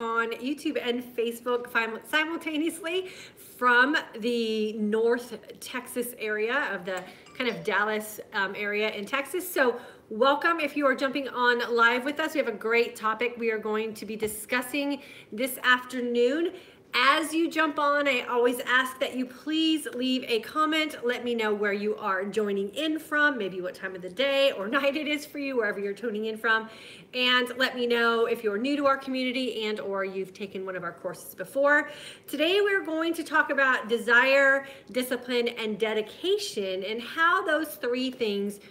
on YouTube and Facebook simultaneously from the North Texas area of the kind of Dallas area in Texas. So welcome if you are jumping on live with us. We have a great topic we are going to be discussing this afternoon. As you jump on, I always ask that you please leave a comment. Let me know where you are joining in from, maybe what time of the day or night it is for you, wherever you're tuning in from. And let me know if you're new to our community and or you've taken one of our courses before. Today we're going to talk about desire, discipline, and dedication and how those three things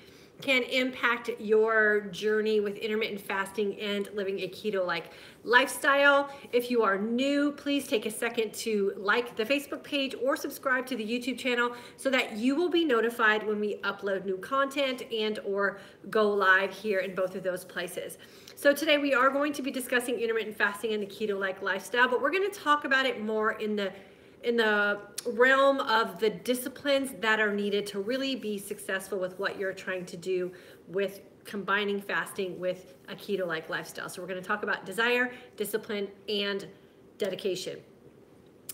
can impact your journey with intermittent fasting and living a keto-like lifestyle. If you are new, please take a second to like the Facebook page or subscribe to the YouTube channel so that you will be notified when we upload new content and or go live here in both of those places. So today we are going to be discussing intermittent fasting and the keto-like lifestyle, but we're going to talk about it more in the realm of the disciplines that are needed to really be successful with what you're trying to do with combining fasting with a keto-like lifestyle. So we're going to talk about desire, discipline, and dedication.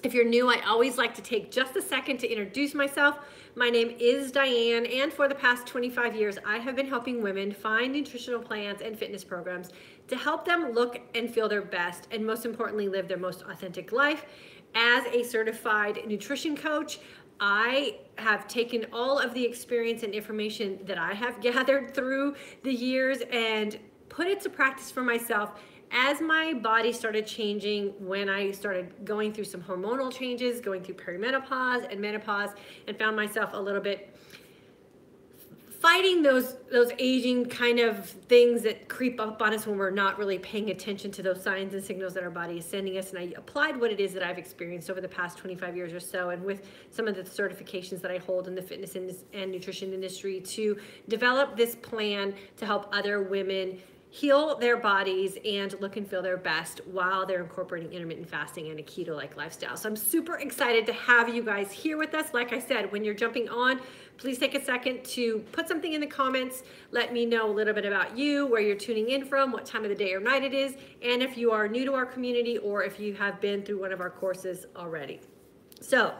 If you're new, I always like to take just a second to introduce myself. My name is Diane, and for the past 25 years, I have been helping women find nutritional plans and fitness programs to help them look and feel their best, and most importantly, live their most authentic life. As a certified nutrition coach, I have taken all of the experience and information that I have gathered through the years and put it to practice for myself as my body started changing when I started going through some hormonal changes, going through perimenopause and menopause, and found myself a little bit fighting those aging kind of things that creep up on us when we're not really paying attention to those signs and signals that our body is sending us. And I applied what it is that I've experienced over the past 25 years or so, and with some of the certifications that I hold in the fitness and nutrition industry, to develop this plan to help other women heal their bodies and look and feel their best while they're incorporating intermittent fasting and a keto-like lifestyle. So I'm super excited to have you guys here with us. Like I said, when you're jumping on, please take a second to put something in the comments. Let me know a little bit about you, where you're tuning in from, what time of the day or night it is, and if you are new to our community or if you have been through one of our courses already. So,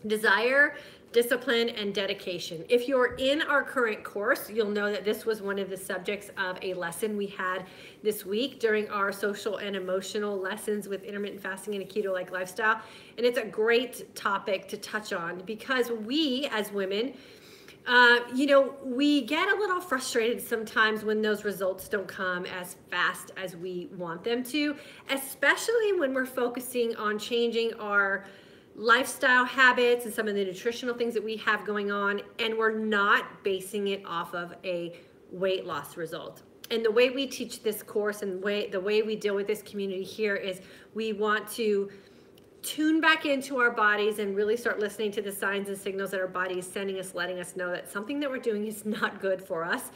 desire, discipline, and dedication. If you're in our current course, you'll know that this was one of the subjects of a lesson we had this week during our social and emotional lessons with intermittent fasting and a keto-like lifestyle. And it's a great topic to touch on because we as women, we get a little frustrated sometimes when those results don't come as fast as we want them to, especially when we're focusing on changing our lifestyle habits and some of the nutritional things that we have going on, and we're not basing it off of a weight loss result. And the way we teach this course and the way we deal with this community here is we want to tune back into our bodies and really start listening to the signs and signals that our body is sending us, letting us know that something that we're doing is not good for us.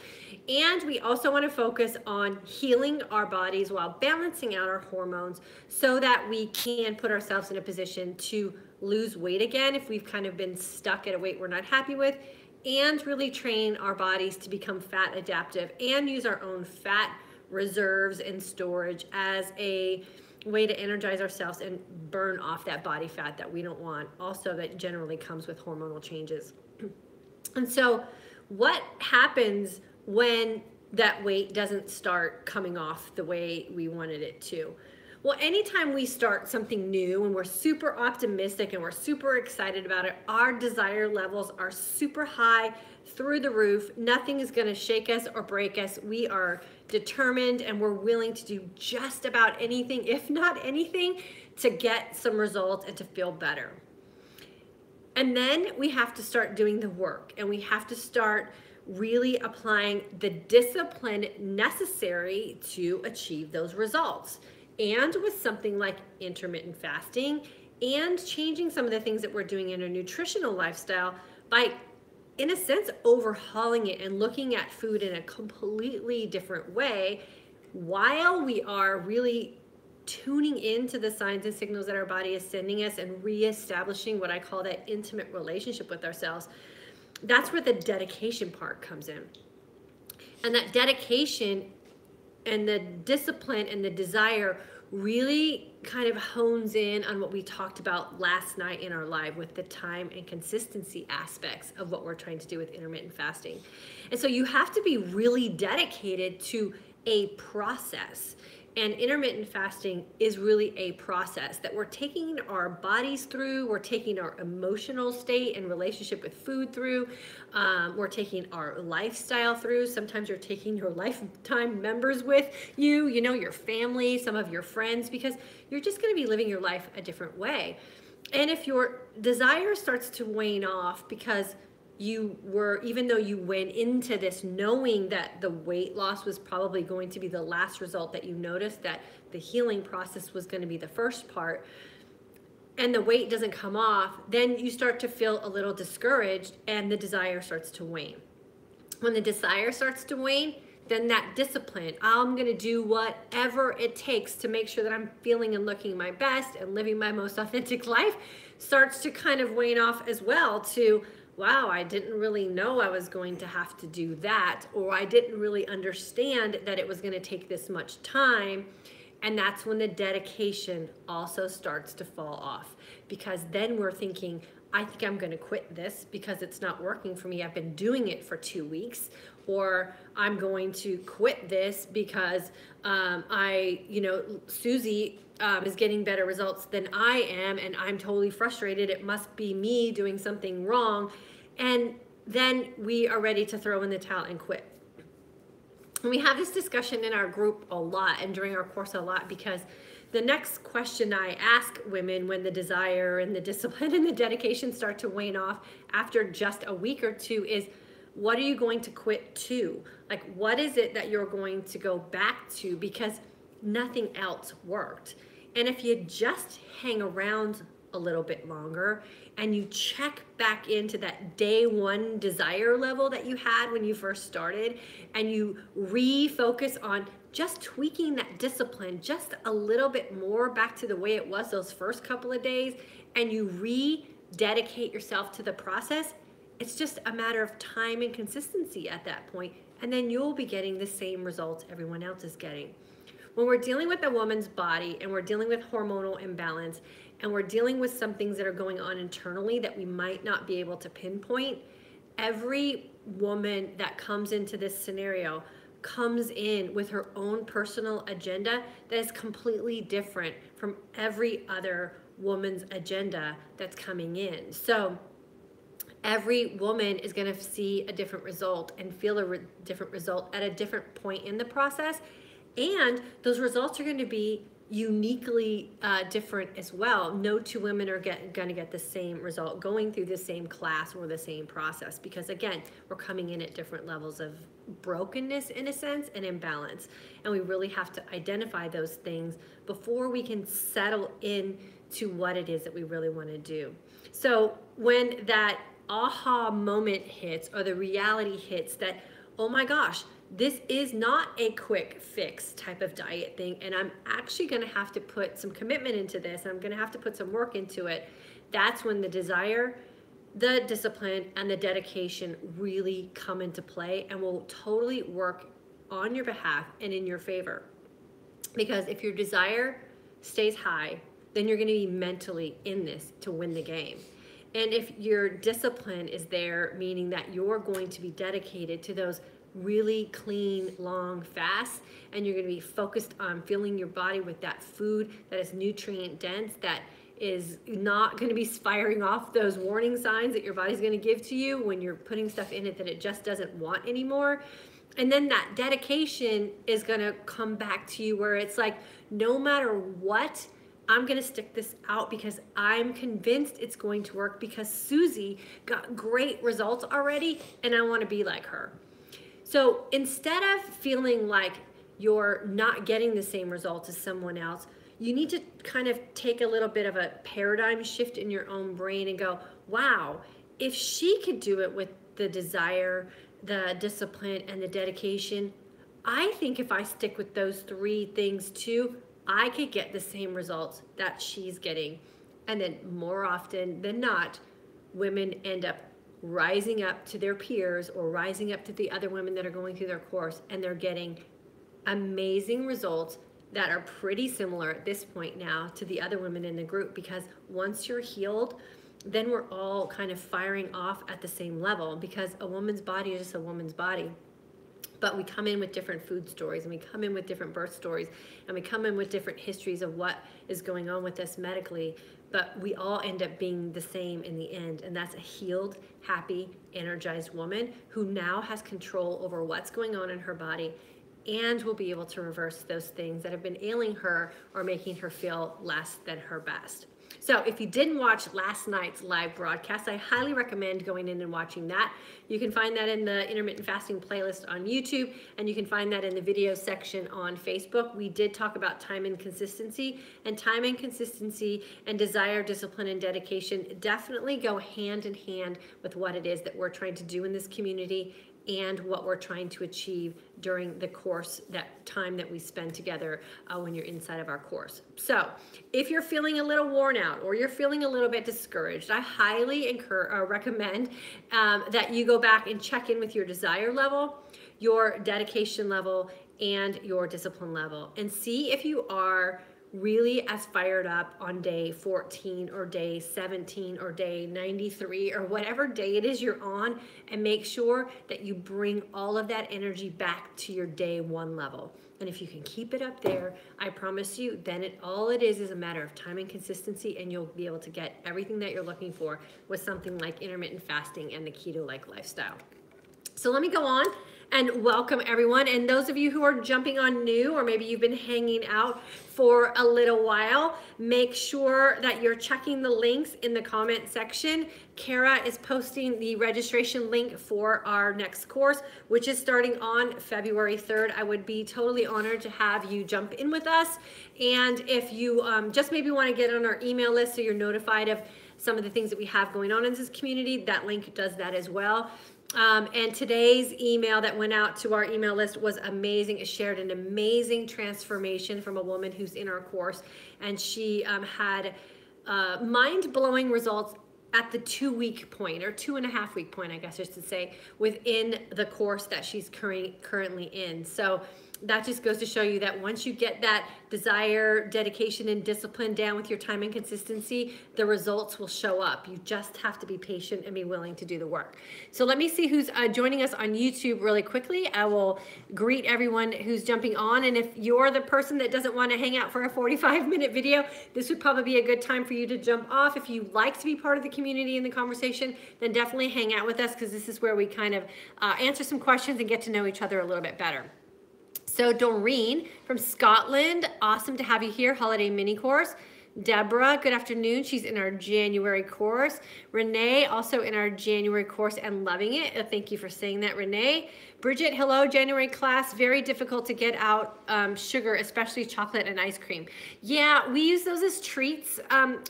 And we also want to focus on healing our bodies while balancing out our hormones so that we can put ourselves in a position to lose weight again if we've kind of been stuck at a weight we're not happy with, and really train our bodies to become fat adaptive and use our own fat reserves and storage as a way to energize ourselves and burn off that body fat that we don't want, also that generally comes with hormonal changes. And so what happens when that weight doesn't start coming off the way we wanted it to? Well, anytime we start something new and we're super optimistic and we're super excited about it, our desire levels are super high, through the roof. Nothing is going to shake us or break us. We are determined and we're willing to do just about anything, if not anything, to get some results and to feel better. And then we have to start doing the work, and we have to start really applying the discipline necessary to achieve those results. And with something like intermittent fasting and changing some of the things that we're doing in a nutritional lifestyle by, in a sense, overhauling it and looking at food in a completely different way, while we are really tuning into the signs and signals that our body is sending us and reestablishing what I call that intimate relationship with ourselves. That's where the dedication part comes in. And that dedication and the discipline and the desire really kind of hones in on what we talked about last night in our live with the time and consistency aspects of what we're trying to do with intermittent fasting. And so you have to be really dedicated to a process. And intermittent fasting is really a process that we're taking our bodies through, we're taking our emotional state and relationship with food through, we're taking our lifestyle through. Sometimes you're taking your lifetime members with you, you know, your family, some of your friends, because you're just going to be living your life a different way. And if your desire starts to wane off because even though you went into this knowing that the weight loss was probably going to be the last result that you noticed, that the healing process was going to be the first part, and the weight doesn't come off, then you start to feel a little discouraged and the desire starts to wane. When the desire starts to wane, then that discipline, I'm going to do whatever it takes to make sure that I'm feeling and looking my best and living my most authentic life, starts to kind of wane off as well. To, wow, I didn't really know I was going to have to do that, or I didn't really understand that it was going to take this much time. And that's when the dedication also starts to fall off, because then we're thinking, I think I'm going to quit this because it's not working for me. I've been doing it for 2 weeks, or I'm going to quit this because Susie is getting better results than I am, and I'm totally frustrated. It must be me doing something wrong. And then we are ready to throw in the towel and quit. And we have this discussion in our group a lot and during our course a lot, because the next question I ask women when the desire and the discipline and the dedication start to wane off after just a week or two is, what are you going to quit to? Like, what is it that you're going to go back to because nothing else worked? And if you just hang around a little bit longer and you check back into that day one desire level that you had when you first started, and you refocus on just tweaking that discipline just a little bit more back to the way it was those first couple of days, and you rededicate yourself to the process, it's just a matter of time and consistency at that point, and then you'll be getting the same results everyone else is getting. When we're dealing with a woman's body and we're dealing with hormonal imbalance and we're dealing with some things that are going on internally that we might not be able to pinpoint, every woman that comes into this scenario comes in with her own personal agenda that is completely different from every other woman's agenda that's coming in. So every woman is going to see a different result and feel a different result at a different point in the process. And those results are going to be uniquely different as well. No two women are going to get the same result going through the same class or the same process, because again, we're coming in at different levels of brokenness in a sense and imbalance. And we really have to identify those things before we can settle in to what it is that we really want to do. So when that aha moment hits, or the reality hits that, oh my gosh, this is not a quick fix type of diet thing, and I'm actually going to have to put some commitment into this, and I'm going to have to put some work into it, that's when the desire, the discipline, and the dedication really come into play and will totally work on your behalf and in your favor. Because if your desire stays high, then you're going to be mentally in this to win the game. And if your discipline is there, meaning that you're going to be dedicated to those really clean, long fasts, and you're going to be focused on filling your body with that food that is nutrient dense, that is not going to be firing off those warning signs that your body's going to give to you when you're putting stuff in it that it just doesn't want anymore. And then that dedication is going to come back to you where it's like, no matter what, I'm going to stick this out because I'm convinced it's going to work, because Susie got great results already and I want to be like her. So instead of feeling like you're not getting the same results as someone else, you need to kind of take a little bit of a paradigm shift in your own brain and go, wow, if she could do it with the desire, the discipline, and the dedication, I think if I stick with those three things too, I could get the same results that she's getting. And then more often than not, women end up rising up to their peers or rising up to the other women that are going through their course, and they're getting amazing results that are pretty similar at this point now to the other women in the group, because once you're healed, then we're all kind of firing off at the same level, because a woman's body is just a woman's body. But we come in with different food stories, and we come in with different birth stories, and we come in with different histories of what is going on with us medically, but we all end up being the same in the end. And that's a healed, happy, energized woman who now has control over what's going on in her body, and will be able to reverse those things that have been ailing her or making her feel less than her best. So if you didn't watch last night's live broadcast, I highly recommend going in and watching that. You can find that in the intermittent fasting playlist on YouTube, and you can find that in the video section on Facebook. We did talk about time and consistency, and time and consistency and desire, discipline, and dedication definitely go hand in hand with what it is that we're trying to do in this community and what we're trying to achieve during the course, that time that we spend together when you're inside of our course. So if you're feeling a little worn out or you're feeling a little bit discouraged, I highly recommend that you go back and check in with your desire level, your dedication level, and your discipline level, and see if you are really as fired up on day 14 or day 17 or day 93 or whatever day it is you're on, and make sure that you bring all of that energy back to your day 1 level. And if you can keep it up there, I promise you, then all it is a matter of time and consistency, and you'll be able to get everything that you're looking for with something like intermittent fasting and the keto-like lifestyle. So let me go on and welcome everyone. And those of you who are jumping on new, or maybe you've been hanging out for a little while, make sure that you're checking the links in the comment section. Kara is posting the registration link for our next course, which is starting on February 3rd. I would be totally honored to have you jump in with us. And if you just maybe want to get on our email list so you're notified of some of the things that we have going on in this community, that link does that as well. And today's email that went out to our email list was amazing. It shared an amazing transformation from a woman who's in our course, and she had mind-blowing results at the 2-week point, or 2.5-week point, I guess I should say, within the course that she's currently in. So that just goes to show you that once you get that desire, dedication, and discipline down with your time and consistency, the results will show up. You just have to be patient and be willing to do the work. So let me see who's joining us on YouTube really quickly. I will greet everyone who's jumping on. And if you're the person that doesn't want to hang out for a 45-minute video, this would probably be a good time for you to jump off. If you like to be part of the community and the conversation, then definitely hang out with us, because this is where we kind of answer some questions and get to know each other a little bit better. So Doreen from Scotland, awesome to have you here, holiday mini course. Deborah, good afternoon. She's in our January course. Renee, also in our January course and loving it. Thank you for saying that, Renee. Bridget, hello, January class. Very difficult to get out sugar, especially chocolate and ice cream. Yeah, we use those as treats,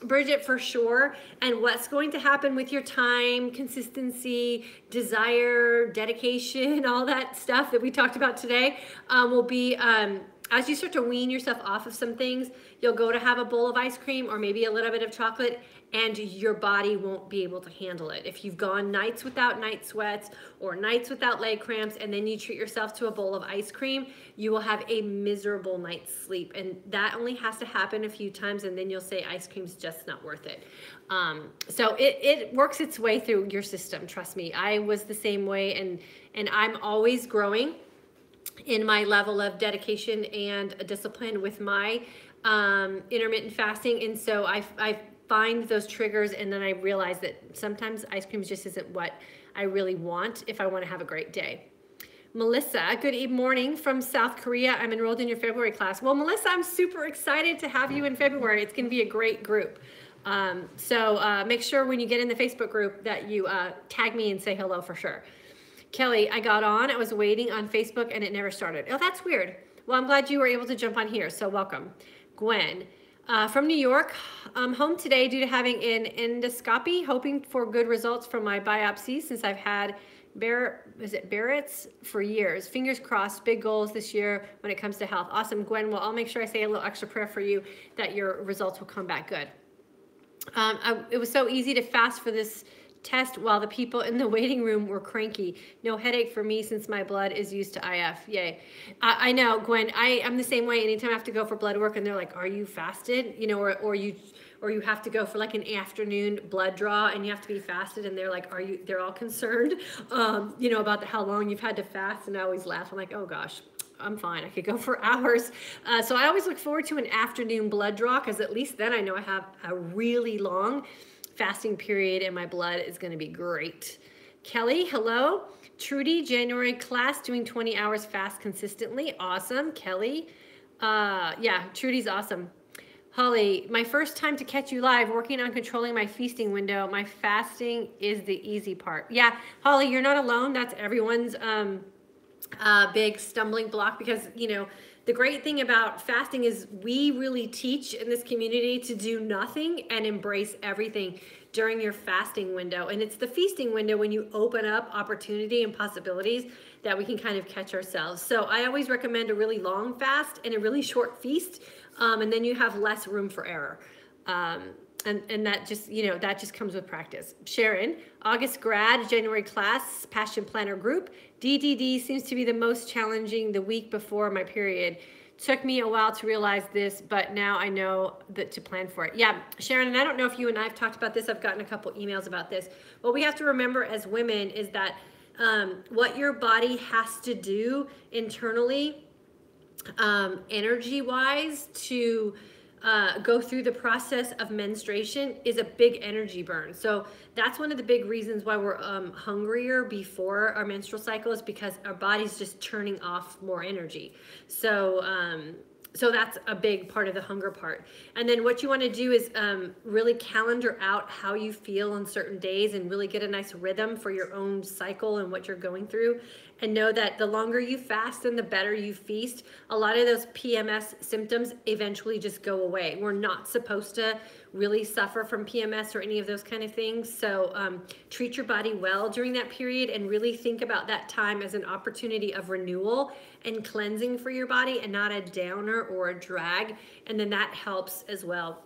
Bridget, for sure. And what's going to happen with your time, consistency, desire, dedication, all that stuff that we talked about today will be as you start to wean yourself off of some things, you'll go to have a bowl of ice cream or maybe a little bit of chocolate, and your body won't be able to handle it. If you've gone nights without night sweats or nights without leg cramps, and then you treat yourself to a bowl of ice cream, you will have a miserable night's sleep. And that only has to happen a few times, and then you'll say ice cream's just not worth it. So it works its way through your system. Trust me, I was the same way, and I'm always growing in my level of dedication and discipline with my intermittent fasting. And so I find those triggers, and then I realize that sometimes ice cream just isn't what I really want if I want to have a great day. Melissa, good morning from South Korea. I'm enrolled in your February class. Well, Melissa, I'm super excited to have you in February. It's going to be a great group. So make sure when you get in the Facebook group that you tag me and say hello for sure. Kelly, I got on. I was waiting on Facebook and it never started. Oh, that's weird. Well, I'm glad you were able to jump on here, so welcome. Gwen, from New York, I'm home today due to having an endoscopy, hoping for good results from my biopsy since I've had Barrett's for years. Fingers crossed, big goals this year when it comes to health. Awesome, Gwen. Well, I'll make sure I say a little extra prayer for you that your results will come back good. It was so easy to fast for this test while the people in the waiting room were cranky. No headache for me since my blood is used to IF. Yay. I know, Gwen. I'm the same way. Anytime I have to go for blood work and they're like, are you fasted? You know, or you have to go for like an afternoon blood draw and you have to be fasted and they're like, they're all concerned, you know, about how long you've had to fast. And I always laugh. I'm like, oh gosh, I'm fine. I could go for hours. So I always look forward to an afternoon blood draw because at least then I know I have a really long fasting period and my blood is going to be great. Kelly, hello. Trudy, January class, doing 20 hours fast consistently. Awesome. Kelly. Yeah, Trudy's awesome. Holly, my first time to catch you live, working on controlling my feasting window. My fasting is the easy part. Yeah, Holly, you're not alone. That's everyone's big stumbling block because, you know, the great thing about fasting is we really teach in this community to do nothing and embrace everything during your fasting window. And it's the feasting window when you open up opportunity and possibilities that we can kind of catch ourselves. So I always recommend a really long fast and a really short feast. And then you have less room for error. And that just, you know, that just comes with practice. Sharon, August grad, January class, Passion Planner group. DDD seems to be the most challenging the week before my period. Took me a while to realize this, but now I know that to plan for it. Yeah, Sharon, and I don't know if you and I have talked about this. I've gotten a couple emails about this. What we have to remember as women is that what your body has to do internally, energy-wise, to go through the process of menstruation is a big energy burn. So that's one of the big reasons why we're hungrier before our menstrual cycle is because our body's just turning off more energy. So so that's a big part of the hunger part. And then what you want to do is really calendar out how you feel on certain days and really get a nice rhythm for your own cycle and what you're going through. And know that the longer you fast and the better you feast, a lot of those PMS symptoms eventually just go away. We're not supposed to really suffer from PMS or any of those kind of things. So treat your body well during that period and really think about that time as an opportunity of renewal and cleansing for your body and not a downer or a drag. And then that helps as well.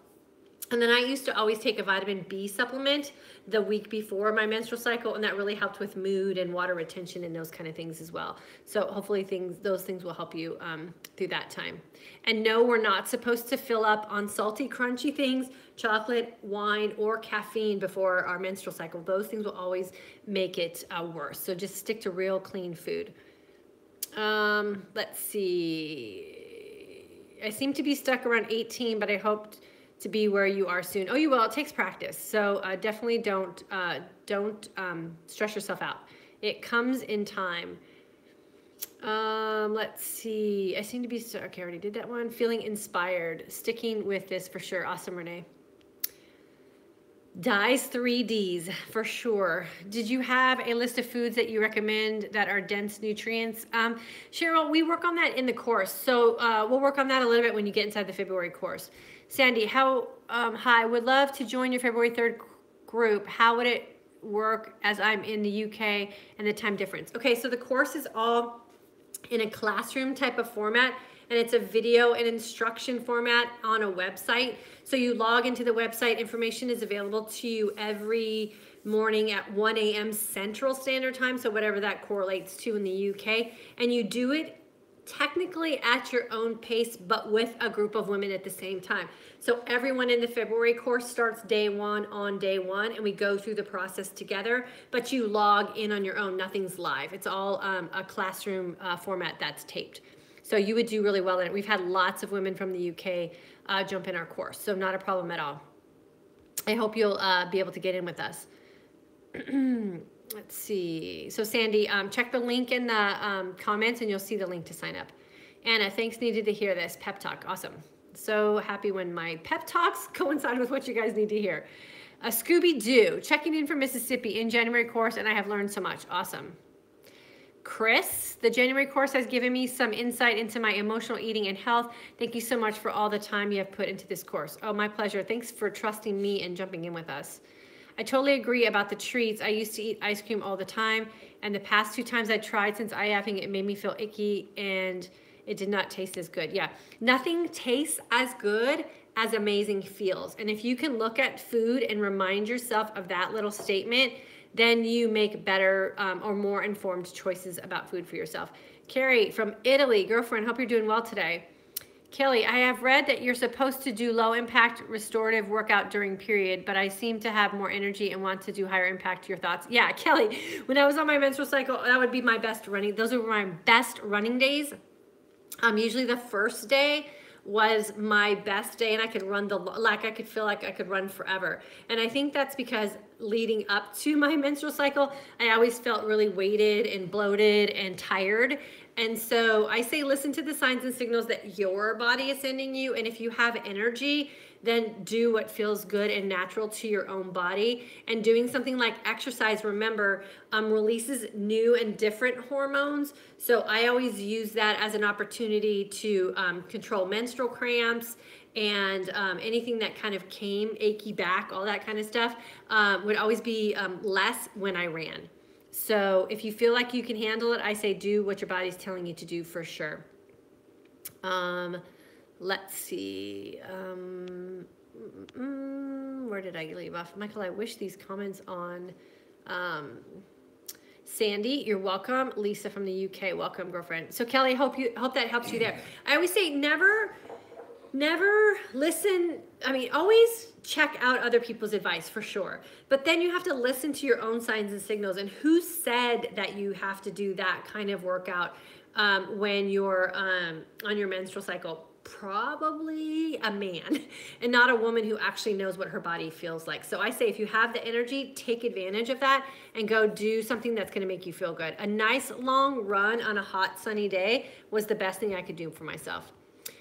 And then I used to always take a vitamin B supplement the week before my menstrual cycle, and that really helped with mood and water retention and those kind of things as well. So hopefully those things will help you through that time. And no, we're not supposed to fill up on salty, crunchy things, chocolate, wine, or caffeine before our menstrual cycle. Those things will always make it worse. So just stick to real clean food. Let's see. I seem to be stuck around 18, but I hoped to be where you are soon. Oh, you will. It takes practice. So definitely don't stress yourself out. It comes in time. Let's see. I seem to be stuck. Okay, I already did that one. Feeling inspired. Sticking with this for sure. Awesome, Renee. Dyes 3Ds for sure. Did you have a list of foods that you recommend that are dense nutrients? Cheryl, we work on that in the course. So we'll work on that a little bit when you get inside the February course. Sandy, hi, would love to join your February 3rd group. How would it work as I'm in the UK and the time difference? Okay, so the course is all in a classroom type of format, and it's a video and instruction format on a website. So you log into the website, information is available to you every morning at 1 a.m. Central Standard Time, so whatever that correlates to in the UK, and you do it technically at your own pace, but with a group of women at the same time. So everyone in the February course starts day one on day one, and we go through the process together, but you log in on your own. Nothing's live. It's all a classroom format that's taped. So you would do really well in it. We've had lots of women from the UK jump in our course, so not a problem at all. I hope you'll be able to get in with us. Let's see. So Sandy, check the link in the comments and you'll see the link to sign up. Anna, thanks, needed to hear this. Pep talk. Awesome. So happy when my pep talks coincide with what you guys need to hear. Scooby-Doo, checking in from Mississippi in January course, and I have learned so much. Awesome. Chris, the January course has given me some insight into my emotional eating and health. Thank you so much for all the time you have put into this course. Oh, my pleasure. Thanks for trusting me and jumping in with us. I totally agree about the treats. I used to eat ice cream all the time, and the past 2 times I tried since IFing, it made me feel icky and it did not taste as good. Yeah, nothing tastes as good as amazing feels. And if you can look at food and remind yourself of that little statement, then you make better or more informed choices about food for yourself. Carrie from Italy, girlfriend, hope you're doing well today. Kelly, I have read that you're supposed to do low impact restorative workout during period, but I seem to have more energy and want to do higher impact. Your thoughts? Yeah, Kelly, when I was on my menstrual cycle, that would be my best running. Those are my best running days. Usually the first day was my best day, and I could run I could feel like I could run forever. And I think that's because leading up to my menstrual cycle, I always felt really weighted and bloated and tired. And so I say, listen to the signs and signals that your body is sending you. And if you have energy, then do what feels good and natural to your own body. And doing something like exercise, remember, releases new and different hormones. So I always use that as an opportunity to control menstrual cramps and anything that kind of came, achy back, all that kind of stuff, would always be less when I ran. So if you feel like you can handle it, I say do what your body's telling you to do for sure. Let's see. Where did I leave off? Michael, I wish these comments on Sandy, you're welcome. Lisa from the UK, welcome, girlfriend. So Kelly, hope that helps you there. I always say never listen. I mean, always check out other people's advice for sure. But then you have to listen to your own signs and signals. And who said that you have to do that kind of workout when you're on your menstrual cycle? Probably a man and not a woman who actually knows what her body feels like. So I say if you have the energy, take advantage of that and go do something that's going to make you feel good. A nice long run on a hot sunny day was the best thing I could do for myself.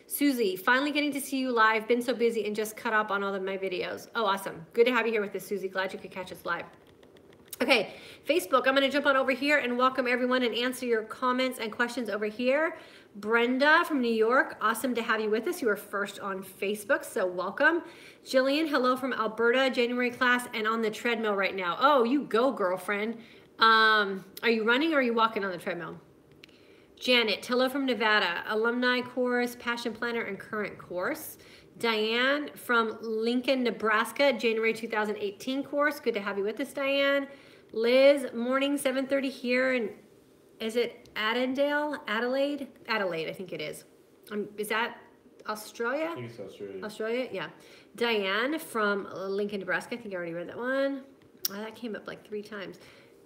Susie, finally getting to see you live. Been so busy and just cut up on all of my videos. Oh, awesome. Good to have you here with us, Susie. Glad you could catch us live. Okay, Facebook, I'm going to jump on over here and welcome everyone and answer your comments and questions over here. Brenda from New York, awesome to have you with us. You were first on Facebook, so welcome. Jillian, hello from Alberta, January class and on the treadmill right now. Oh, you go, girlfriend. Are you running or are you walking on the treadmill? Janet, hello from Nevada, alumni course, passion planner, and current course. Diane from Lincoln, Nebraska, January 2018 course. Good to have you with us, Diane. Liz, morning, 7:30 here, and is it Adelaide? Adelaide, I think it is. Is that Australia? I think it's Australia. Australia, yeah. Diane from Lincoln, Nebraska. I think I already read that one. Oh, that came up like 3 times.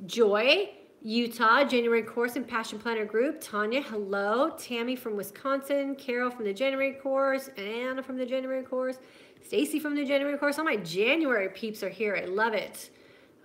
Joy, Utah, January course and passion planner group. Tanya, hello. Tammy from Wisconsin. Carol from the January course. Anna from the January course. Stacy from the January course. All my January peeps are here. I love it.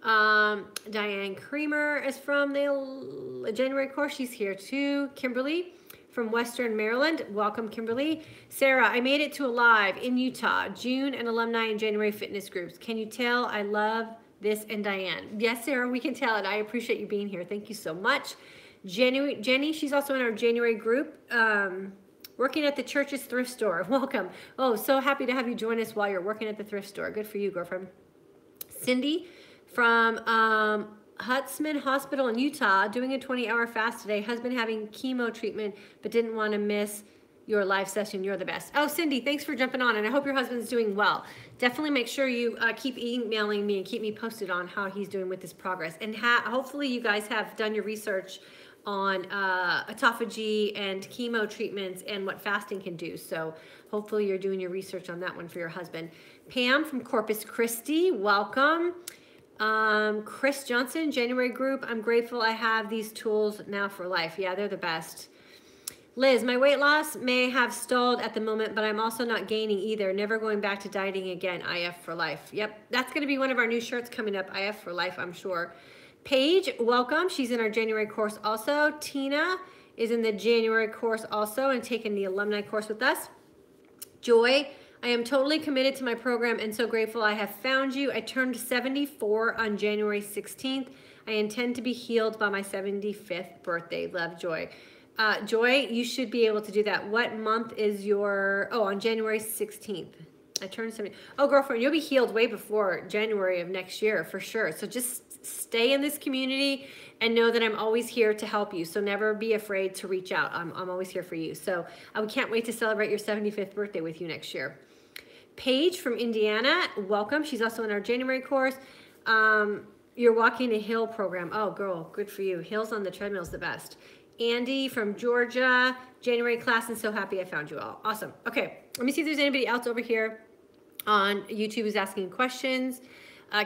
Diane Creamer is from the January course. She's here too. Kimberly from Western Maryland. Welcome, Kimberly. Sarah, I made it to a live in Utah. June and alumni and January fitness groups. Can you tell I love this and Diane? Yes, Sarah, we can tell it. I appreciate you being here. Thank you so much. Jenny, she's also in our January group, working at the church's thrift store. Welcome. Oh, so happy to have you join us while you're working at the thrift store. Good for you, girlfriend. Cindy from Huntsman Hospital in Utah, doing a 20-hour fast today. Husband having chemo treatment, but didn't want to miss your live session. You're the best. Oh, Cindy, thanks for jumping on, and I hope your husband's doing well. Definitely make sure you keep emailing me and keep me posted on how he's doing with his progress. And hopefully you guys have done your research on autophagy and chemo treatments and what fasting can do. So hopefully you're doing your research on that one for your husband. Pam from Corpus Christi, welcome. Chris Johnson, January group. I'm grateful I have these tools now for life. Yeah, they're the best. Liz, my weight loss may have stalled at the moment, but I'm also not gaining either. Never going back to dieting again. IF for life. Yep, that's going to be one of our new shirts coming up. IF for life, I'm sure. Paige, welcome. She's in our January course also. Tina is in the January course also and taking the alumni course with us. Joy, I am totally committed to my program and so grateful I have found you. I turned 74 on January 16th. I intend to be healed by my 75th birthday. Love, Joy. Joy, you should be able to do that. What month is your, oh, on January 16th. I turned 70. Oh, girlfriend, you'll be healed way before January of next year for sure. So just stay in this community and know that I'm always here to help you. So never be afraid to reach out. I'm always here for you. So I can't wait to celebrate your 75th birthday with you next year. Paige from Indiana, welcome. She's also in our January course. You're walking a hill program. Oh, girl, good for you. Hills on the treadmill is the best. Andy from Georgia, January class, and so happy I found you all. Awesome. Okay, let me see if there's anybody else over here on YouTube who's asking questions.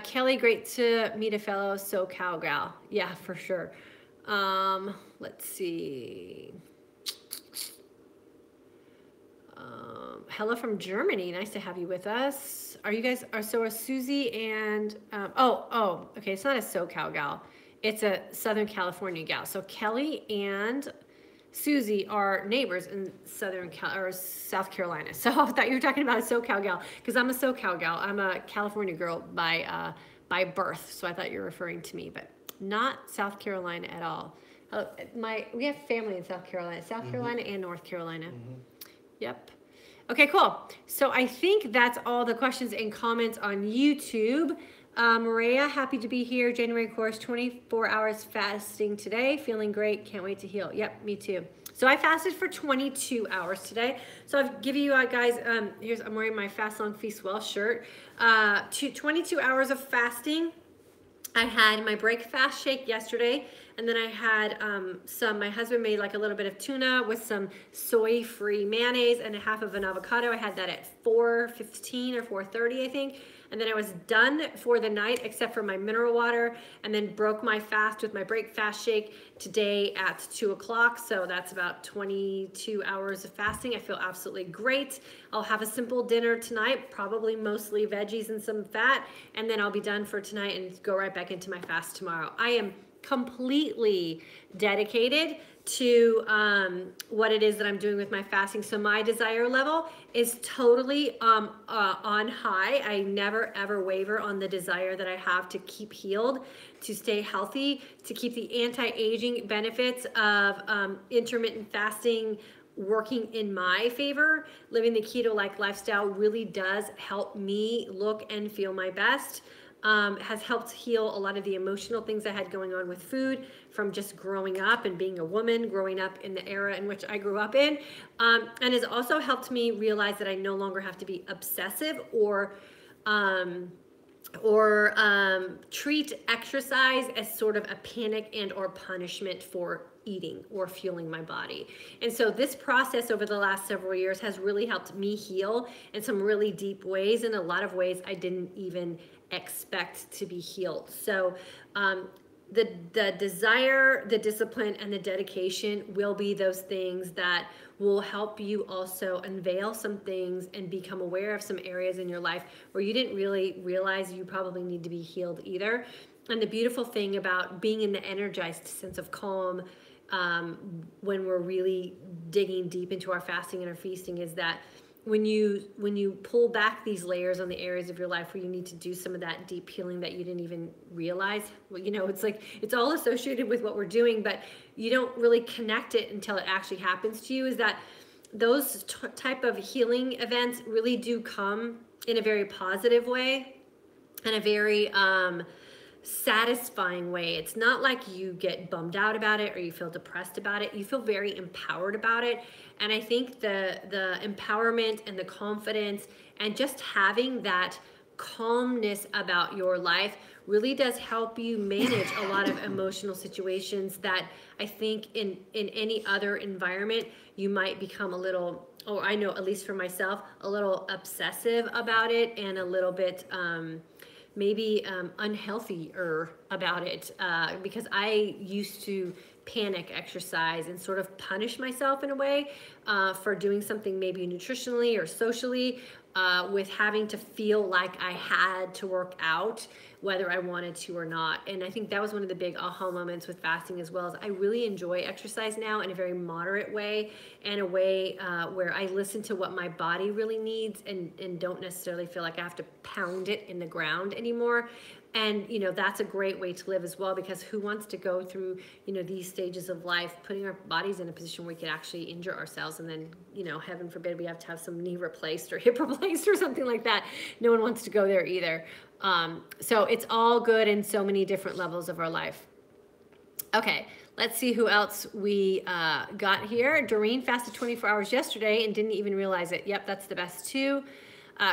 Kelly, great to meet a fellow SoCal gal. Yeah, for sure. Let's see. Hello from Germany. Nice to have you with us. Are you guys, are Susie and, okay, it's not a SoCal gal. It's a Southern California gal. So Kelly and Susie are neighbors in South Carolina. So I thought you were talking about a SoCal gal, because I'm a SoCal gal. I'm a California girl by birth. So I thought you were referring to me, but not South Carolina at all. We have family in South Carolina, Carolina and North Carolina. Yep. Okay, cool. So I think that's all the questions and comments on YouTube. Maria, happy to be here. January course, 24 hours fasting today. Feeling great. Can't wait to heal. Yep, me too. So I fasted for 22 hours today. So I've given you guys, I'm wearing my Fast Long Feast Well shirt. 22 hours of fasting. I had my breakfast shake yesterday, and then I had my husband made like a little bit of tuna with some soy-free mayonnaise and a half of an avocado. I had that at 4:15 or 4:30, I think. And then I was done for the night except for my mineral water, and then broke my fast with my breakfast shake today at 2 o'clock. So that's about 22 hours of fasting. I feel absolutely great. I'll have a simple dinner tonight, probably mostly veggies and some fat, and then I'll be done for tonight and go right back into my fast tomorrow. I am completely dedicated to what it is that I'm doing with my fasting. So my desire level is totally on high. I never ever waver on the desire that I have to keep healed, to stay healthy, to keep the anti-aging benefits of intermittent fasting working in my favor. Living the keto-like lifestyle really does help me look and feel my best. Has helped heal a lot of the emotional things I had going on with food from just growing up and being a woman, growing up in the era in which I grew up in, and has also helped me realize that I no longer have to be obsessive or treat exercise as sort of a panic and or punishment for eating or fueling my body. And so this process over the last several years has really helped me heal in some really deep ways, in a lot of ways I didn't even expect to be healed. So the desire, the discipline, and the dedication will be those things that will help you also unveil some things and become aware of some areas in your life where you didn't really realize you probably need to be healed either. And the beautiful thing about being in the energized sense of calm when we're really digging deep into our fasting and our feasting is that when you pull back these layers on the areas of your life where you need to do some of that deep healing that you didn't even realize, well, it's like it's all associated with what we're doing, but you don't really connect it until it actually happens to you, is that those type of healing events really do come in a very positive way and a very satisfying way. It's not like you get bummed out about it or you feel depressed about it. You feel very empowered about it. And I think the empowerment and the confidence and just having that calmness about your life really does help you manage a lot of emotional situations that I think in any other environment you might become a little, or I know at least for myself, a little obsessive about it and a little bit maybe unhealthier about it, because I used to panic exercise and sort of punish myself in a way for doing something maybe nutritionally or socially, with having to feel like I had to work out whether I wanted to or not. And I think that was one of the big aha moments with fasting as well, is I really enjoy exercise now in a very moderate way, and a way where I listen to what my body really needs and don't necessarily feel like I have to pound it in the ground anymore. And, that's a great way to live as well, because who wants to go through, these stages of life, putting our bodies in a position where we could actually injure ourselves, and then, heaven forbid, we have to have some knee replaced or hip replaced or something like that. No one wants to go there either. So it's all good in so many different levels of our life. Okay, let's see who else we got here. Doreen fasted 24 hours yesterday and didn't even realize it. Yep, that's the best too.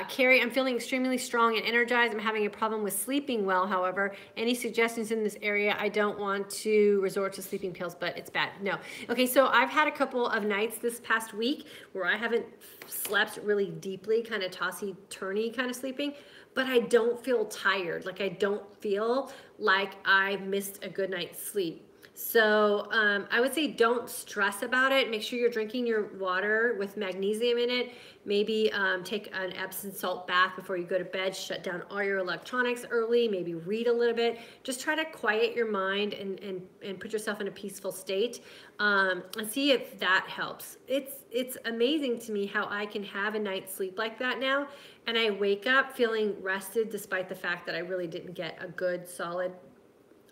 Carrie, I'm feeling extremely strong and energized. I'm having a problem with sleeping well, however. Any suggestions in this area? I don't want to resort to sleeping pills, but it's bad. No. Okay, so I've had a couple of nights this past week where I haven't slept really deeply, kind of tossy-turny kind of sleeping, but I don't feel tired. Like I don't feel like I missed a good night's sleep. So I would say don't stress about it. Make sure you're drinking your water with magnesium in it. Maybe take an Epsom salt bath before you go to bed. Shut down all your electronics early. Maybe read a little bit. Just try to quiet your mind and put yourself in a peaceful state and see if that helps. It's amazing to me how I can have a night's sleep like that now, and I wake up feeling rested despite the fact that I really didn't get a good, solid,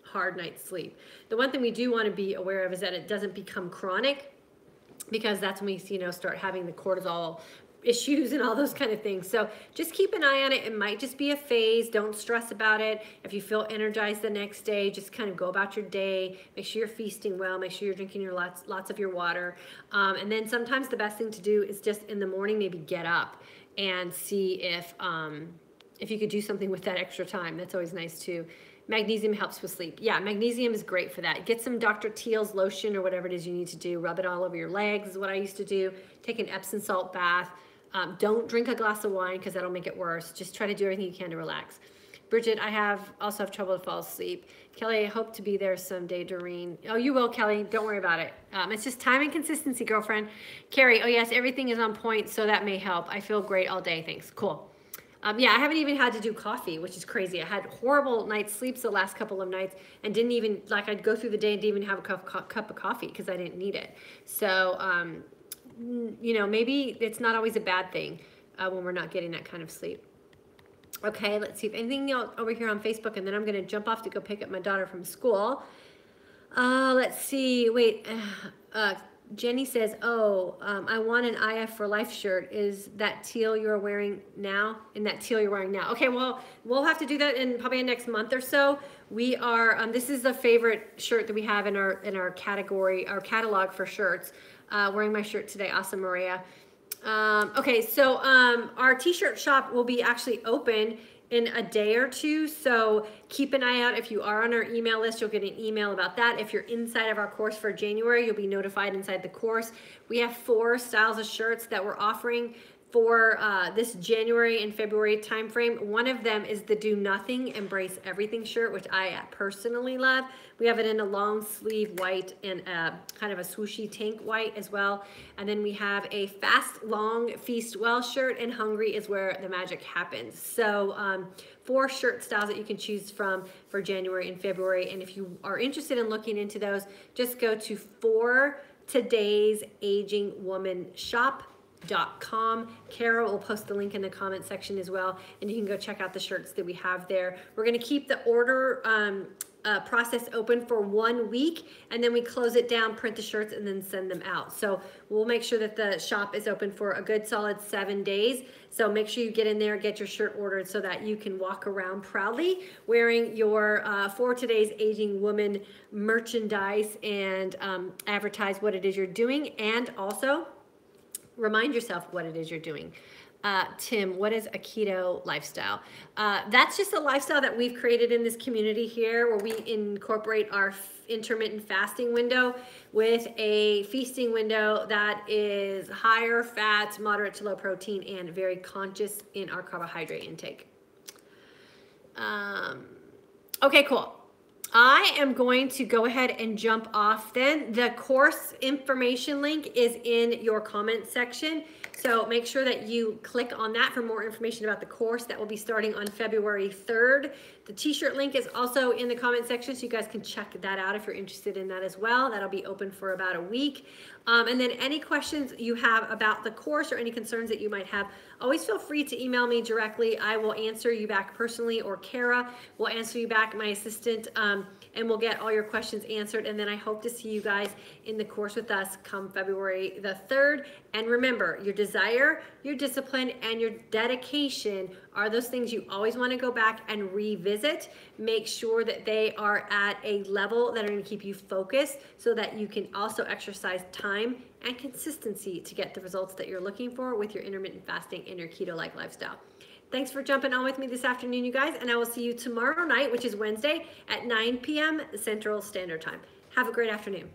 hard night's sleep. The one thing we do want to be aware of is that it doesn't become chronic, because that's when we start having the cortisol issues and all those kind of things. So just keep an eye on it. It might just be a phase. Don't stress about it. If you feel energized the next day, just kind of go about your day. Make sure you're feasting well. Make sure you're drinking your lots of your water. And then sometimes the best thing to do is just in the morning, maybe get up and see if you could do something with that extra time. That's always nice too. Magnesium helps with sleep. Yeah, magnesium is great for that. Get some Dr. Teal's lotion or whatever it is you need to do. Rub it all over your legs is what I used to do. Take an Epsom salt bath. Don't drink a glass of wine because that'll make it worse. Just try to do everything you can to relax. Bridget, I also have trouble to fall asleep. Kelly, I hope to be there someday, Doreen. Oh, you will, Kelly. Don't worry about it. It's just time and consistency, girlfriend. Carrie, oh yes, everything is on point, so that may help. I feel great all day. Thanks. Cool. Yeah, I haven't even had to do coffee, which is crazy. I had horrible night's sleeps the last couple of nights and didn't even, I'd go through the day and didn't even have a cup of coffee because I didn't need it. So, maybe it's not always a bad thing when we're not getting that kind of sleep. Okay, let's see if anything else over here on Facebook, and then I'm going to jump off to go pick up my daughter from school. Let's see. Wait. Jenny says, I want an IF for Life shirt. Is that teal you're wearing now? In that teal you're wearing now. Okay, well, we'll have to do that in probably the next month or so. We are, this is a favorite shirt that we have in our category, our catalog for shirts. Wearing my shirt today. Awesome, Maria. Okay, so our t-shirt shop will be actually open in a day or two, so keep an eye out. If you are on our email list, you'll get an email about that. If you're inside of our course for January, you'll be notified inside the course. We have 4 styles of shirts that we're offering for this January and February timeframe. One of them is the Do Nothing, Embrace Everything shirt, which I personally love. We have it in a long sleeve white and kind of a swooshy tank white as well. And then we have a Fast, Long, Feast Well shirt, and Hungry is Where the Magic Happens. So 4 shirt styles that you can choose from for January and February. And if you are interested in looking into those, just go to For Today's Aging Woman Shop.com. Kara will post the link in the comment section as well, and you can go check out the shirts that we have there. We're going to keep the order process open for 1 week, and then we close it down, print the shirts, and then send them out. So we'll make sure that the shop is open for a good solid 7 days. So make sure you get in there, get your shirt ordered so that you can walk around proudly wearing your For Today's Aging Woman merchandise and advertise what it is you're doing, and also remind yourself what it is you're doing. Tim, what is a keto lifestyle? That's just a lifestyle that we've created in this community here, where we incorporate our intermittent fasting window with a feasting window that is higher fat, moderate to low protein, and very conscious in our carbohydrate intake. Okay, cool. I am going to go ahead and jump off then. The course information link is in your comment section. So make sure that you click on that for more information about the course that will be starting on February 3rd. The t-shirt link is also in the comment section, so you guys can check that out if you're interested in that as well. That'll be open for about a week. And then any questions you have about the course or any concerns that you might have, always feel free to email me directly. I will answer you back personally, or Kara will answer you back, my assistant, and we'll get all your questions answered. And then I hope to see you guys in the course with us come February the 3rd. And remember, your desire, your discipline, and your dedication are those things you always want to go back and revisit. Make sure that they are at a level that are going to keep you focused so that you can also exercise time and consistency to get the results that you're looking for with your intermittent fasting and your keto-like lifestyle. Thanks for jumping on with me this afternoon, you guys, and I will see you tomorrow night, which is Wednesday at 9 p.m. Central Standard Time. Have a great afternoon.